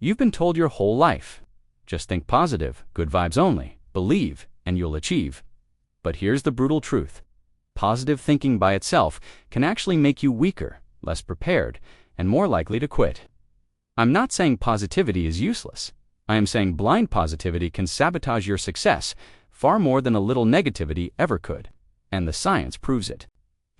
You've been told your whole life, just think positive, good vibes only, believe, and you'll achieve. But here's the brutal truth. Positive thinking by itself can actually make you weaker, less prepared, and more likely to quit. I'm not saying positivity is useless. I am saying blind positivity can sabotage your success far more than a little negativity ever could. And the science proves it.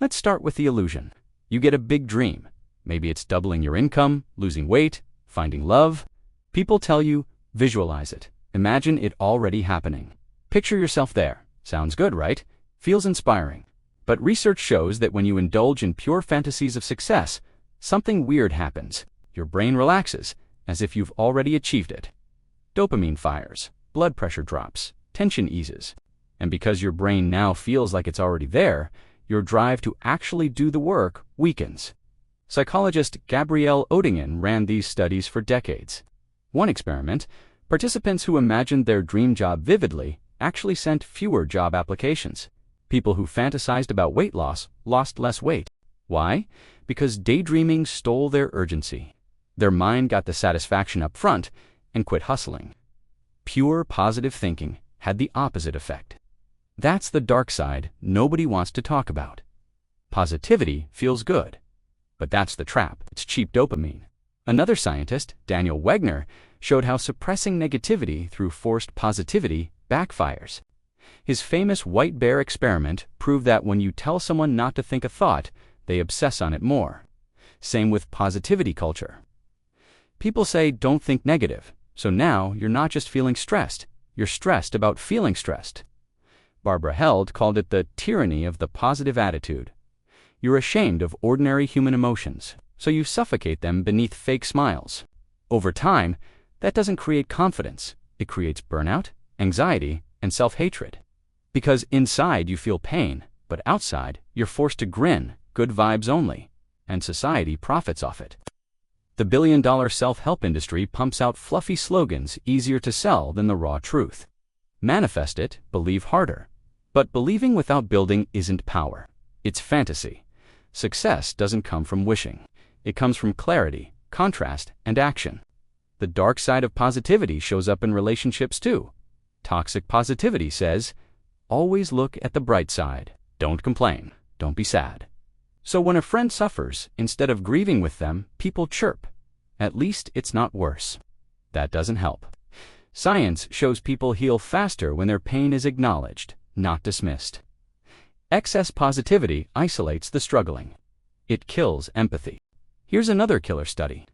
Let's start with the illusion. You get a big dream. Maybe it's doubling your income, losing weight, finding love. People tell you, visualize it. Imagine it already happening. Picture yourself there. Sounds good, right? Feels inspiring. But research shows that when you indulge in pure fantasies of success, something weird happens. Your brain relaxes, as if you've already achieved it. Dopamine fires, blood pressure drops, tension eases. And because your brain now feels like it's already there, your drive to actually do the work weakens. Psychologist Gabrielle Oettingen ran these studies for decades. One experiment, participants who imagined their dream job vividly actually sent fewer job applications. People who fantasized about weight loss lost less weight. Why? Because daydreaming stole their urgency. Their mind got the satisfaction up front and quit hustling. Pure positive thinking had the opposite effect. That's the dark side nobody wants to talk about. Positivity feels good. But that's the trap. It's cheap dopamine. Another scientist, Daniel Wegner, showed how suppressing negativity through forced positivity backfires. His famous white bear experiment proved that when you tell someone not to think a thought, they obsess on it more. Same with positivity culture. People say don't think negative, so now you're not just feeling stressed, you're stressed about feeling stressed. Barbara Held called it the tyranny of the positive attitude. You're ashamed of ordinary human emotions, so you suffocate them beneath fake smiles. Over time, that doesn't create confidence. It creates burnout, anxiety, and self-hatred. Because inside you feel pain, but outside you're forced to grin, good vibes only, and society profits off it. The billion-dollar self-help industry pumps out fluffy slogans easier to sell than the raw truth. Manifest it, believe harder. But believing without building isn't power. It's fantasy. Success doesn't come from wishing. It comes from clarity, contrast, and action. The dark side of positivity shows up in relationships too. Toxic positivity says, always look at the bright side. Don't complain. Don't be sad. So when a friend suffers, instead of grieving with them, people chirp. At least it's not worse. That doesn't help. Science shows people heal faster when their pain is acknowledged, not dismissed. Excess positivity isolates the struggling. It kills empathy. Here's another killer study.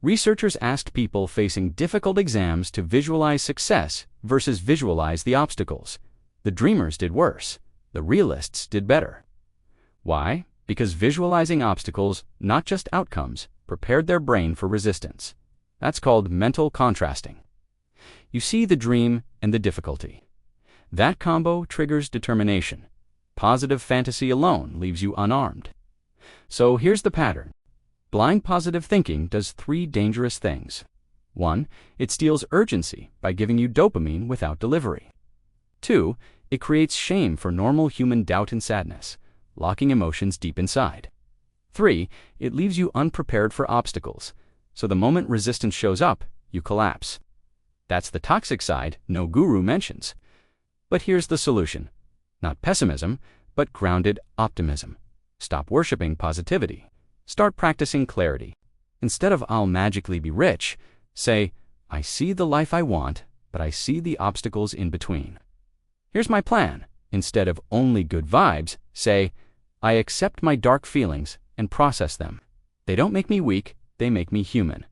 Researchers asked people facing difficult exams to visualize success versus visualize the obstacles. The dreamers did worse. The realists did better. Why? Because visualizing obstacles, not just outcomes, prepared their brain for resistance. That's called mental contrasting. You see the dream and the difficulty. That combo triggers determination. Positive fantasy alone leaves you unarmed. So here's the pattern. Blind positive thinking does three dangerous things. 1. It steals urgency by giving you dopamine without delivery. 2. It creates shame for normal human doubt and sadness, locking emotions deep inside. 3. It leaves you unprepared for obstacles, so the moment resistance shows up, you collapse. That's the toxic side no guru mentions. But here's the solution. Not pessimism, but grounded optimism. Stop worshiping positivity. Start practicing clarity. Instead of I'll magically be rich, say, I see the life I want, but I see the obstacles in between. Here's my plan. Instead of only good vibes, say, I accept my dark feelings and process them. They don't make me weak, they make me human.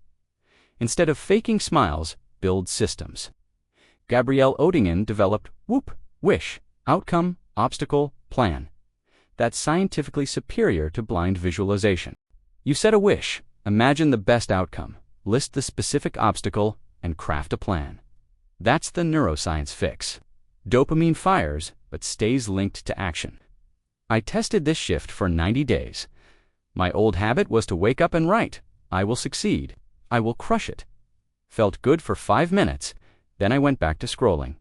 Instead of faking smiles, build systems. Gabrielle Oettingen developed WHOOP, wish, outcome, obstacle, plan. That's scientifically superior to blind visualization. You set a wish, imagine the best outcome, list the specific obstacle, and craft a plan. That's the neuroscience fix. Dopamine fires, but stays linked to action. I tested this shift for 90 days. My old habit was to wake up and write, I will succeed, I will crush it. Felt good for 5 minutes, then I went back to scrolling.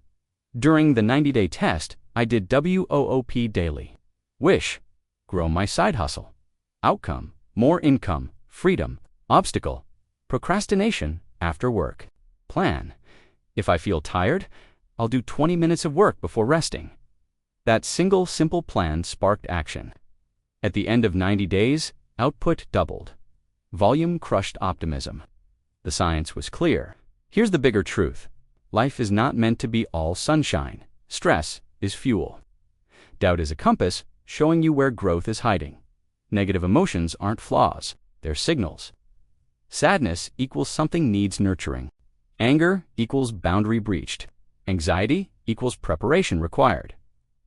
During the 90-day test, I did WOOP daily. Wish, grow my side hustle. Outcome, more income, freedom. Obstacle, procrastination, after work. Plan. If I feel tired, I'll do 20 minutes of work before resting. That single simple plan sparked action. At the end of 90 days, output doubled. Volume crushed optimism. The science was clear. Here's the bigger truth. Life is not meant to be all sunshine. Stress is fuel. Doubt is a compass showing you where growth is hiding. Negative emotions aren't flaws, they're signals. Sadness equals something needs nurturing. Anger equals boundary breached. Anxiety equals preparation required.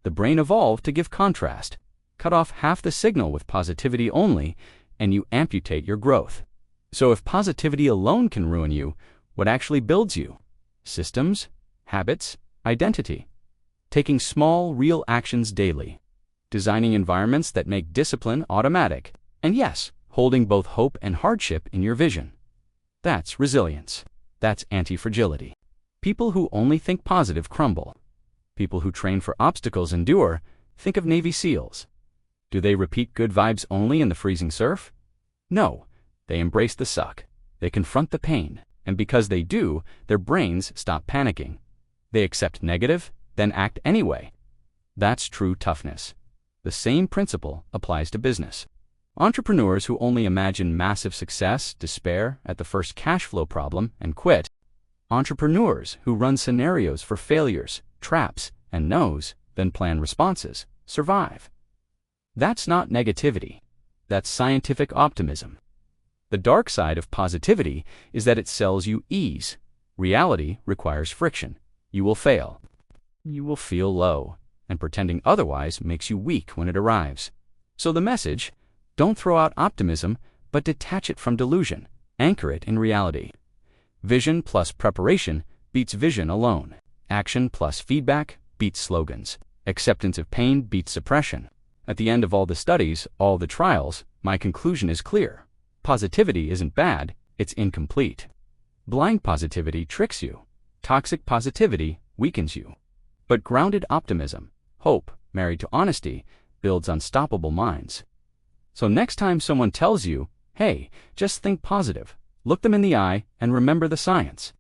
The brain evolved to give contrast. Cut off half the signal with positivity only, and you amputate your growth. So if positivity alone can ruin you, what actually builds you? Systems, habits, identity. Taking small, real actions daily. Designing environments that make discipline automatic. And yes, holding both hope and hardship in your vision. That's resilience. That's anti-fragility. People who only think positive crumble. People who train for obstacles endure. Think of Navy SEALs. Do they repeat good vibes only in the freezing surf? No, they embrace the suck. They confront the pain. And because they do, their brains stop panicking. They accept negative, then act anyway. That's true toughness. The same principle applies to business. Entrepreneurs who only imagine massive success, despair at the first cash flow problem, and quit. Entrepreneurs who run scenarios for failures, traps, and no's, then plan responses, survive. That's not negativity. That's scientific optimism. The dark side of positivity is that it sells you ease. Reality requires friction. You will fail. You will feel low, and pretending otherwise makes you weak when it arrives. So the message: don't throw out optimism, but detach it from delusion. Anchor it in reality. Vision plus preparation beats vision alone. Action plus feedback beats slogans. Acceptance of pain beats suppression. At the end of all the studies, all the trials, my conclusion is clear. Positivity isn't bad, it's incomplete. Blind positivity tricks you. Toxic positivity weakens you. But grounded optimism, hope, married to honesty, builds unstoppable minds. So next time someone tells you, hey, just think positive, look them in the eye and remember the science.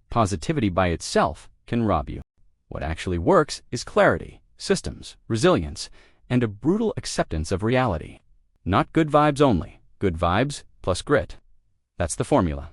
Positivity by itself can rob you. What actually works is clarity, systems, resilience, and a brutal acceptance of reality. Not good vibes only, good vibes plus grit. That's the formula.